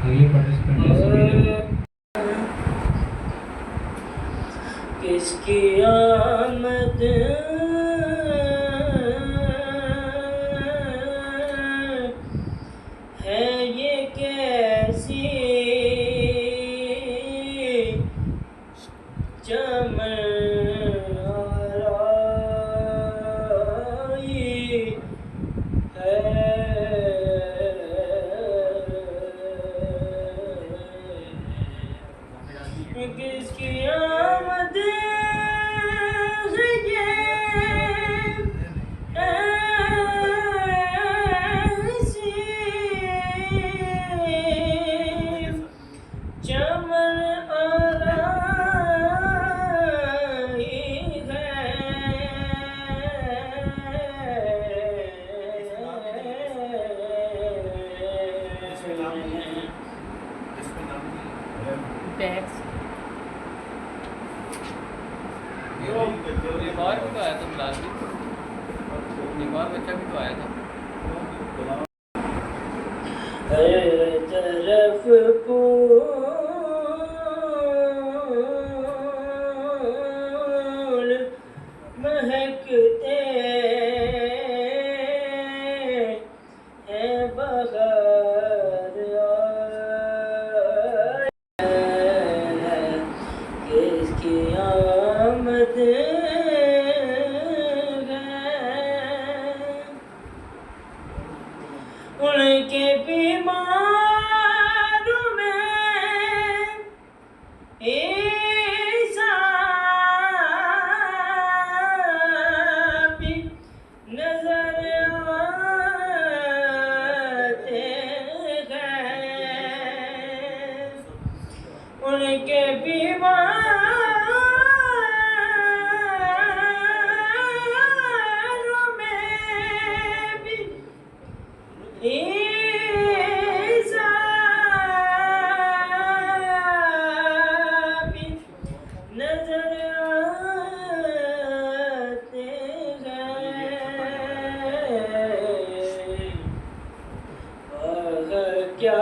अगले पार्टिसिपेंट है सभी लोग। किसकी आमद है ये कैसी चमन आराई है। किसकी आमद है ये ऐसी चमन आराई है। एक और भी तो आया था फिलहाल भी, एक और बच्चा भी तो आया था। हर तरफ फूल महकते हैं, बहार आए किसकी आमद है। उनके बीमारों में ईसा भी नजर आते हैं। उनके बीमारों में भी ईसा भी नजर आते हैं। क्या